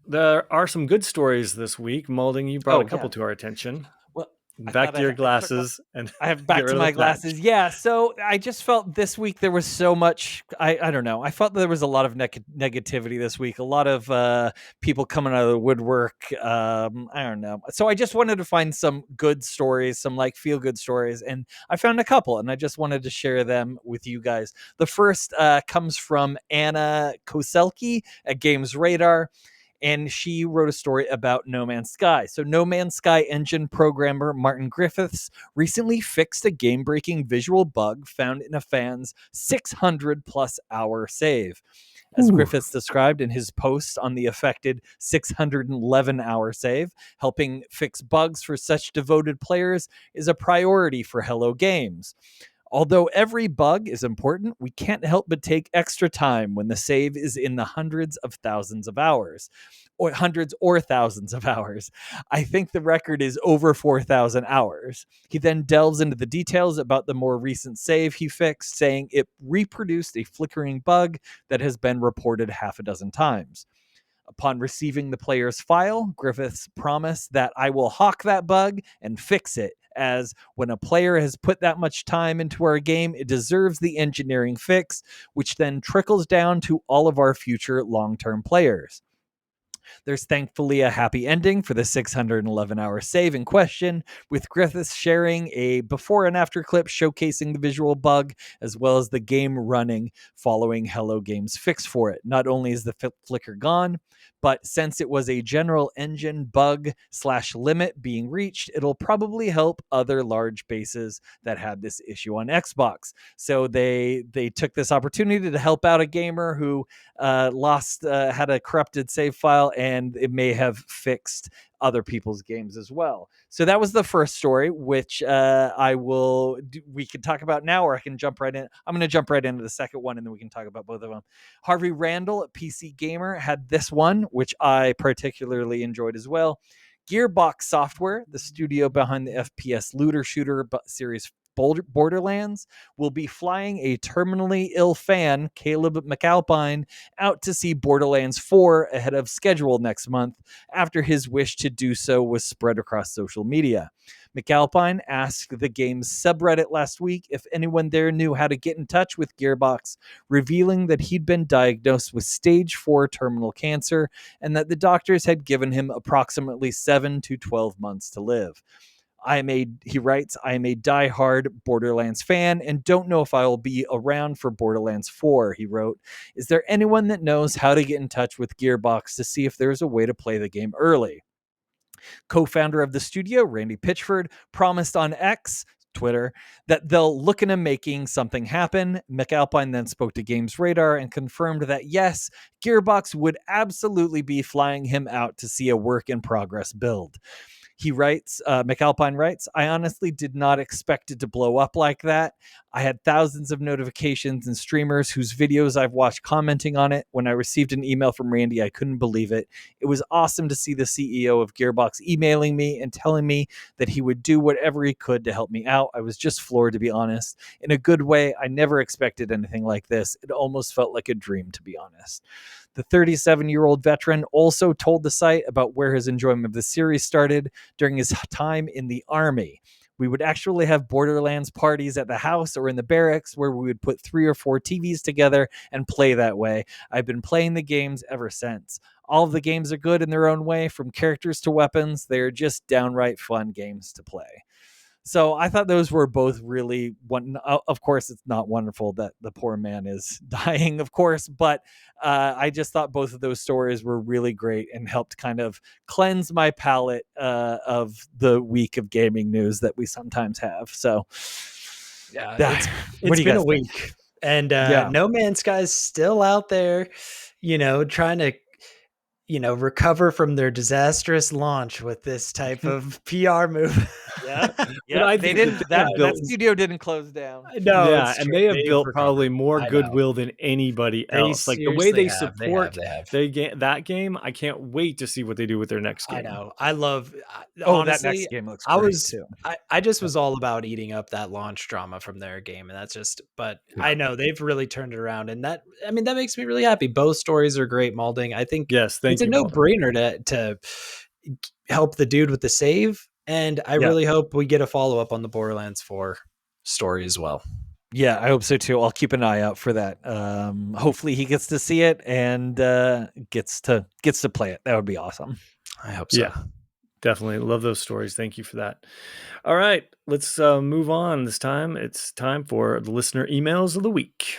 there are some good stories this week. Molding, you brought a couple to our attention. Well, back to your glasses. And I have back to my glasses. Yeah. So I just felt this week there was so much. I don't know. I felt there was a lot of negativity this week. A lot of people coming out of the woodwork. I don't know. So I just wanted to find some good stories, some like feel good stories, and I found a couple, and I just wanted to share them with you guys. The first comes from Anna Koselki at Games Radar. and she wrote a story about No Man's Sky. So No Man's Sky engine programmer Martin Griffiths recently fixed a game-breaking visual bug found in a fan's 600-plus hour save. As Griffiths described in his post on the affected 611-hour save, helping fix bugs for such devoted players is a priority for Hello Games. Although every bug is important, we can't help but take extra time when the save is in the hundreds of thousands of hours, or hundreds or thousands of hours. I think the record is over 4,000 hours. He then delves into the details about the more recent save he fixed, saying it reproduced a flickering bug that has been reported half a dozen times. Upon receiving the player's file, Griffiths promised that I will hawk that bug and fix it, as when a player has put that much time into our game, it deserves the engineering fix, which then trickles down to all of our future long-term players. There's thankfully a happy ending for the 611-hour save in question, with Griffiths sharing a before and after clip showcasing the visual bug, as well as the game running following Hello Games' fix for it. Not only is the flicker gone, but since it was a general engine bug / limit being reached, it'll probably help other large bases that had this issue on Xbox. So they took this opportunity to help out a gamer who had a corrupted save file, and it may have fixed other people's games as well. So that was the first story, which we can talk about now, or I can jump right in. I'm going to jump right into the second one, and then we can talk about both of them. Harvey Randall at PC Gamer had this one, which I particularly enjoyed as well. Gearbox Software, the studio behind the FPS looter shooter series Borderlands, will be flying a terminally ill fan, Caleb McAlpine, out to see Borderlands 4 ahead of schedule next month, after his wish to do so was spread across social media. McAlpine asked the game's subreddit last week if anyone there knew how to get in touch with Gearbox, revealing that he'd been diagnosed with stage 4 terminal cancer and that the doctors had given him approximately 7 to 12 months to live. He writes, I am a diehard Borderlands fan and don't know if I will be around for Borderlands 4, he wrote. Is there anyone that knows how to get in touch with Gearbox to see if there's a way to play the game early? Co-founder of the studio, Randy Pitchford, promised on X, Twitter, that they'll look into making something happen. McAlpine then spoke to Games Radar and confirmed that yes, Gearbox would absolutely be flying him out to see a work-in-progress build. He writes, McAlpine writes, I honestly did not expect it to blow up like that. I had thousands of notifications and streamers whose videos I've watched commenting on it. When I received an email from Randy, I couldn't believe it. It was awesome to see the CEO of Gearbox emailing me and telling me that he would do whatever he could to help me out. I was just floored, to be honest. In a good way, I never expected anything like this. It almost felt like a dream, to be honest. The 37-year-old veteran also told the site about where his enjoyment of the series started during his time in the Army. We would actually have Borderlands parties at the house or in the barracks where we would put 3 or 4 TVs together and play that way. I've been playing the games ever since. All of the games are good in their own way, from characters to weapons. They're just downright fun games to play. So I thought those were both really of course, it's not wonderful that the poor man is dying, of course, but I just thought both of those stories were really great and helped kind of cleanse my palate of the week of gaming news that we sometimes have. So yeah, it's been a week, and No Man's Sky's still out there, trying to recover from their disastrous launch with this type of PR move. Yeah, that studio didn't close down. No, yeah, and they have built probably more goodwill than anybody else. Like the way they support that game, I can't wait to see what they do with their next game. I know. I love. Honestly, that next game looks great too. I just was all about eating up that launch drama from their game, and that's just. But I know they've really turned it around, and that makes me really happy. Both stories are great. Malding, I think. Yes, it's a no-brainer to help the dude with the save. And I really hope we get a follow-up on the Borderlands 4 story as well. Yeah, I hope so too. I'll keep an eye out for that. Hopefully he gets to see it and gets to play it. That would be awesome. I hope so. Yeah, definitely. Love those stories. Thank you for that. All right, let's move on. This time it's time for the listener emails of the week.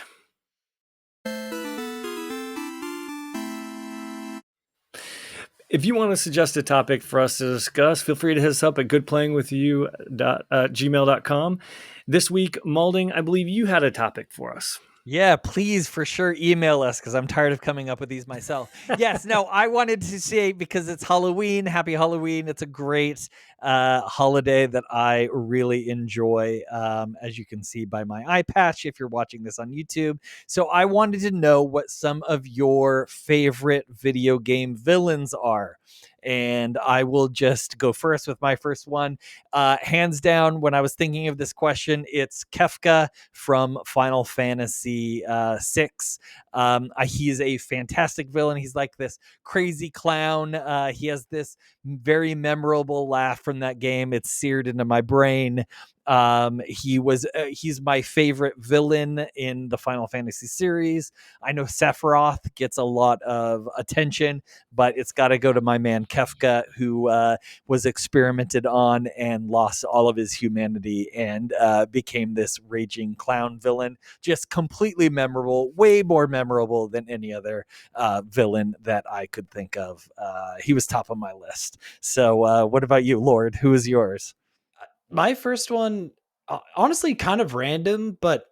If you want to suggest a topic for us to discuss, feel free to hit us up at goodplayingwithyou@gmail.com. This week, Malding, I believe you had a topic for us. Yeah, please, for sure, email us because I'm tired of coming up with these myself. Yes, no, I wanted to say, because it's Halloween, happy Halloween. It's a great holiday that I really enjoy, as you can see by my eye patch if you're watching this on YouTube. So I wanted to know what some of your favorite video game villains are. And I will just go first with my first one. Hands down, when I was thinking of this question, it's Kefka from Final Fantasy VI. He is a fantastic villain. He's like this crazy clown. He has this very memorable laugh from that game. It's seared into my brain. He's my favorite villain in the Final Fantasy series. I know Sephiroth gets a lot of attention, but it's got to go to my man Kefka, who was experimented on and lost all of his humanity and became this raging clown villain. Just completely memorable, way more memorable than any other villain that I could think of. He was top of my list. So what about you, Lord? Who is yours? My first one, honestly, kind of random, but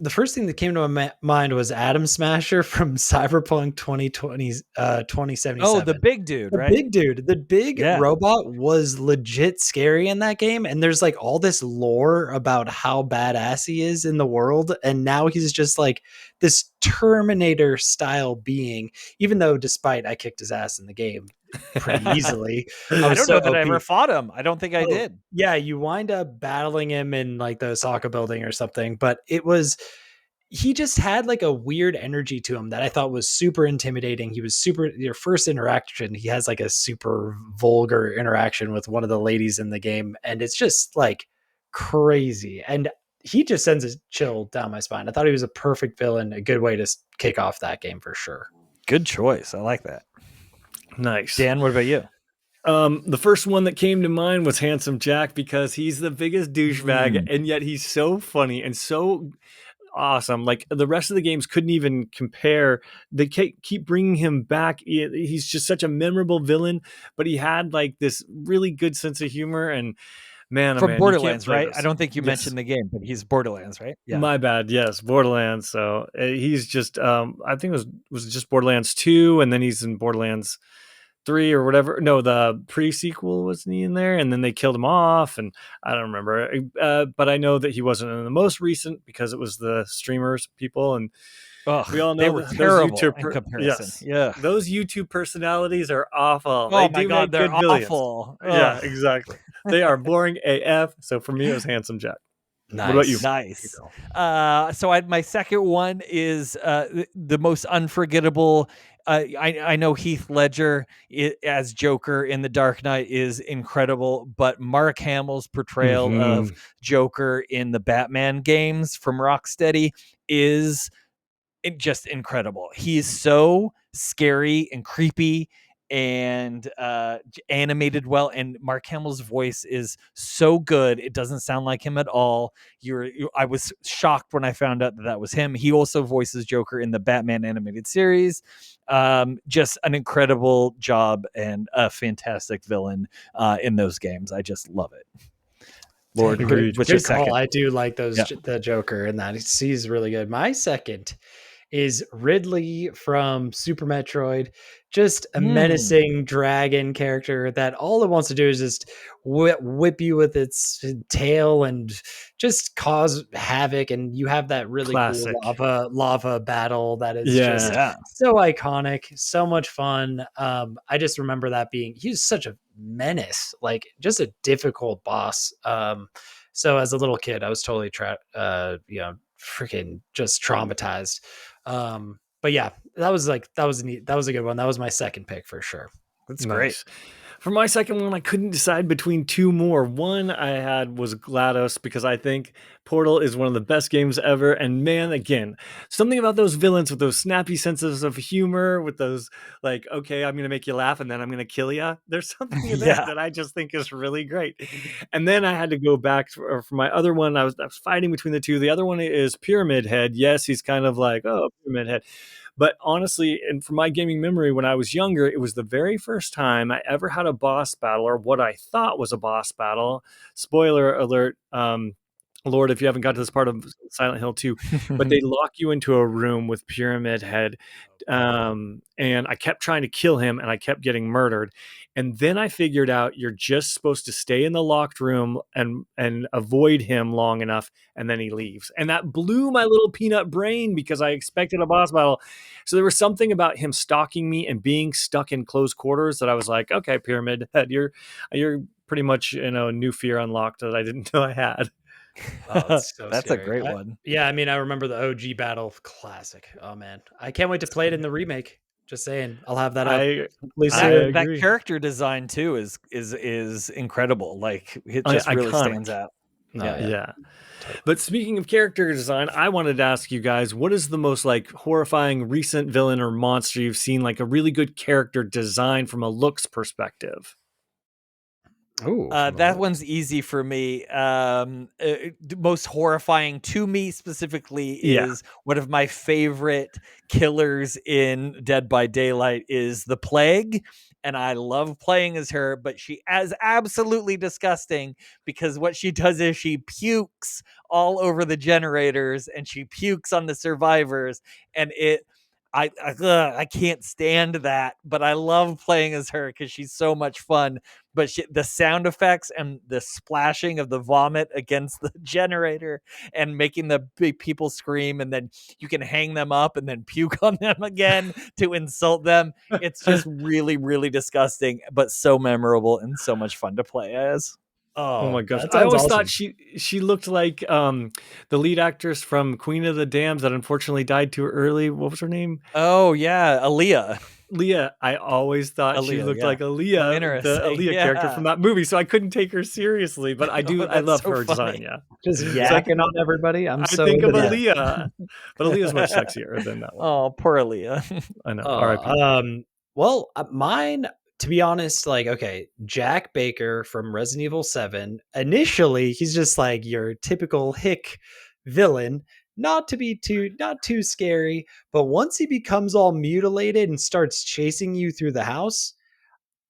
the first thing that came to my mind was Atom Smasher from Cyberpunk 2077. Oh, the big dude, The right? big dude, the big Yeah. robot was legit scary in that game. And there's like all this lore about how badass he is in the world. And now he's just like this Terminator style being, even though despite I kicked his ass in the game pretty easily. I don't know that I ever OP. fought him. I don't think I did. Yeah, you wind up battling him in like the Osaka building or something, but he just had like a weird energy to him that I thought was super intimidating. He was your first interaction. He has like a super vulgar interaction with one of the ladies in the game. And it's just like crazy. And he just sends a chill down my spine. I thought he was a perfect villain, a good way to kick off that game for sure. Good choice. I like that. Nice. Dan, what about you? The first one that came to mind was Handsome Jack, because he's the biggest douchebag, and yet he's so funny and so awesome. Like, the rest of the games couldn't even compare. They keep bringing him back. He's just such a memorable villain, but he had like this really good sense of humor. And man, From Borderlands, right? This. I don't think you mentioned the game, but he's Borderlands, right? Yeah. My bad. Yes, Borderlands. So he's just, I think it was just Borderlands 2, and then he's in Borderlands 3 or whatever. No, the pre-sequel, wasn't he in there? And then they killed him off, and I don't remember. But I know that he wasn't in the most recent because it was the streamers people, and we all know they were terrible YouTube in comparison. Yes, yeah, those YouTube personalities are awful. Oh my god, they're awful. Yeah, exactly. They are boring AF. So for me, it was Handsome Jack. Nice. What about you? Nice. So my second one is the most unforgettable. I know Heath Ledger as Joker in The Dark Knight is incredible, but Mark Hamill's portrayal of Joker in the Batman games from Rocksteady is just incredible. He's so scary and creepy and animated well, and Mark Hamill's voice is so good. It doesn't sound like him at all. I was shocked when I found out that was him. He also voices Joker in the Batman animated series. Just an incredible job and a fantastic villain in those games. I just love it. Lord, what's your second? I do like the Joker, and that he's really good. My second is Ridley from Super Metroid, just a menacing dragon character that all it wants to do is just whip you with its tail and just cause havoc. And you have that really cool lava battle that is just so iconic, so much fun. I just remember that he's such a menace, like just a difficult boss. So as a little kid, I was totally freaking just traumatized. But yeah, that was neat. That was a good one. That was my second pick for sure. That's great. For my second one, I couldn't decide between two more. One I had was GLaDOS, because I think Portal is one of the best games ever. And man, again, something about those villains with those snappy senses of humor, with those like, okay, I'm going to make you laugh and then I'm going to kill you. There's something in that I just think is really great. And then I had to go back for my other one. I was fighting between the two. The other one is Pyramid Head. Yes, he's kind of like, oh, Pyramid Head. But honestly, and from my gaming memory, when I was younger, it was the very first time I ever had a boss battle, or what I thought was a boss battle. Spoiler alert. Lord, if you haven't got to this part of Silent Hill 2, but they lock you into a room with Pyramid Head. And I kept trying to kill him and I kept getting murdered. And then I figured out you're just supposed to stay in the locked room and avoid him long enough, and then he leaves. And that blew my little peanut brain because I expected a boss battle. So there was something about him stalking me and being stuck in close quarters that I was like, okay, Pyramid Head, you're pretty much, new fear unlocked that I didn't know I had. Oh, it's so That's scary. a great one. Yeah, I mean, I remember the OG battle, classic. Oh man, I can't wait to play it in the remake. Just saying, I'll have that up I hopefully I soon. That agree. character design too is incredible. Like it just really Iconic. stands out. Oh, Yeah. Yeah. But speaking of character design, I wanted to ask you guys, what is the most like horrifying recent villain or monster you've seen, like a really good character design from a looks perspective? Ooh, That one's easy for me. Most horrifying to me specifically Yeah. is one of my favorite killers in Dead by Daylight is the Plague. And I love playing as her, but she is absolutely disgusting because what she does is she pukes all over the generators and she pukes on the survivors. And I can't stand that, but I love playing as her because she's so much fun. But the sound effects and the splashing of the vomit against the generator and making the big people scream, and then you can hang them up and then puke on them again to insult them. It's just really, really disgusting, but so memorable and so much fun to play as. Oh my Oh, gosh. that I sounds always thought awesome. she looked like the lead actress from Queen of the Dams that unfortunately died too early. What was her name? Oh yeah, Aaliyah. Leah. I always thought she Aaliyah, looked yeah. like Oh, Aaliyah, the interesting. Aaliyah character Yeah. from that movie, so I couldn't take her seriously. But Oh, I that's love so her design, funny. yeah. Just So yakking on everybody. I'm I so think into of that. Aaliyah. But Aaliyah's much sexier than that one. Oh, poor Aaliyah. I know. Oh, R.I.P. well, mine, to be honest, like, okay, Jack Baker from Resident Evil 7. Initially, he's just like your typical hick villain, not too scary, but once he becomes all mutilated and starts chasing you through the house,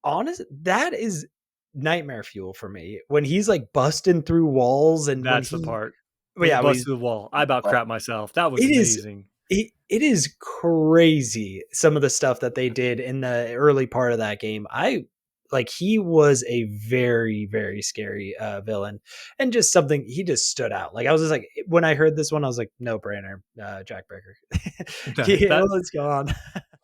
that is nightmare fuel for me. When he's like busting through walls and when That's the he part. well, When he yeah, when busts he's through the wall. I about crap myself. That was it is amazing. it is crazy some of the stuff that they did in the early part of that game. I like he was a very, very scary villain, and just something he just stood out. Like I was just like when I heard this one, I was like, no brainer, Jack Baker. Yeah, That let's go on.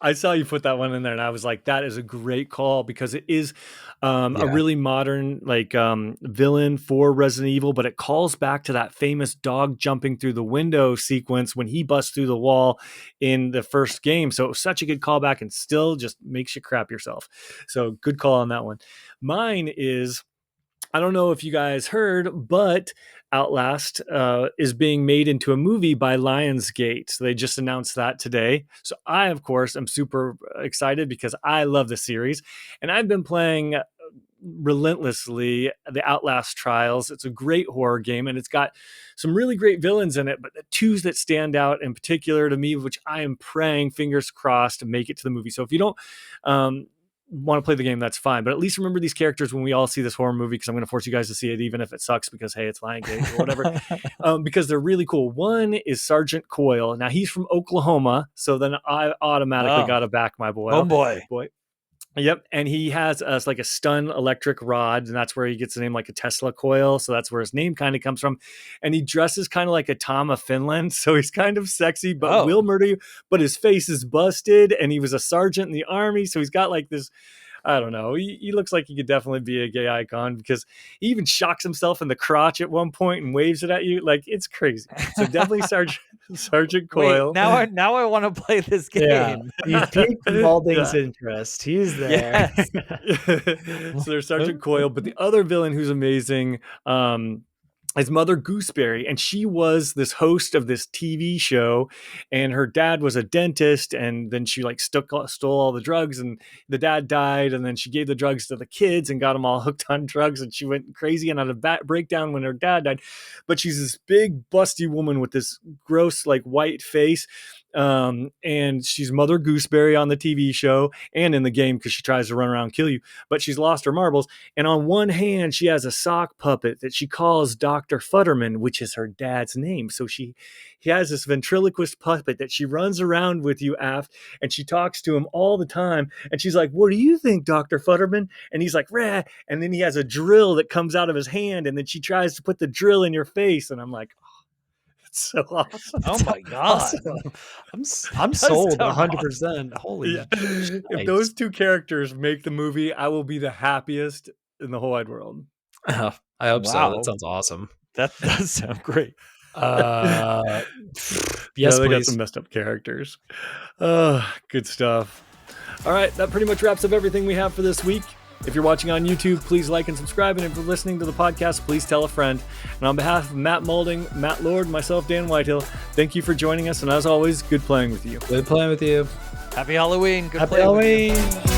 I saw you put that one in there, and I was like, "That is a great call," because it is a Yeah. really modern like villain for Resident Evil, but it calls back to that famous dog jumping through the window sequence when he busts through the wall in the first game. So it was such a good callback, and still just makes you crap yourself. So good call on that one. Mine is, I don't know if you guys heard, but Outlast is being made into a movie by Lionsgate. So they just announced that today. So I, of course, am super excited because I love the series. And I've been playing relentlessly the Outlast Trials. It's a great horror game, and it's got some really great villains in it, but the two that stand out in particular to me, which I am praying, fingers crossed, to make it to the movie. So if you don't want to play the game, that's fine, but at least remember these characters when we all see this horror movie, because I'm going to force you guys to see it even if it sucks, because hey, it's Lionsgate or whatever. Because they're really cool. One is Sergeant Coyle. Now he's from Oklahoma, so then I automatically got to back my boy. Oh boy. Yep, and he has like a stun electric rod, and that's where he gets the name, like a Tesla coil. So that's where his name kind of comes from. And he dresses kind of like a Tom of Finland, so he's kind of sexy, but will murder you. But his face is busted, and he was a sergeant in the army, so he's got like this. I don't know. He looks like he could definitely be a gay icon, because he even shocks himself in the crotch at one point and waves it at you. Like, it's crazy. So definitely Sergeant Coyle. Wait, now I want to play this Yeah, game. you piqued Balding's Yeah. interest. He's there. Yes. So there's Sergeant Coyle, but the other villain who's amazing is Mother Gooseberry, and she was this host of this TV show, and her dad was a dentist, and then she like stole all the drugs, and the dad died, and then she gave the drugs to the kids and got them all hooked on drugs, and she went crazy and had a breakdown when her dad died. But she's this big busty woman with this gross like white face, And she's Mother Gooseberry on the TV show and in the game because she tries to run around and kill you. But she's lost her marbles. And on one hand, she has a sock puppet that she calls Dr. Futterman, which is her dad's name. So he has this ventriloquist puppet that she runs around with you, Aft, and she talks to him all the time. And she's like, "What do you think, Dr. Futterman?" And he's like, "Rah." And then he has a drill that comes out of his hand, and then she tries to put the drill in your face. And I'm like, it's so awesome. Oh my god! Awesome. I'm sold 100%. Holy! Yeah. If those two characters make the movie, I will be the happiest in the whole wide world. I hope so. That sounds awesome. That does sound great. Yes, they got please. some messed up characters. Good stuff. All right, that pretty much wraps up everything we have for this week. If you're watching on YouTube, please like and subscribe. And if you're listening to the podcast, please tell a friend. And on behalf of Matt Moulding, Matt Lord, myself, Dan Whitehill, thank you for joining us. And as always, good playing with you. Good playing with you. Happy Halloween. Good Happy playing with you. Halloween.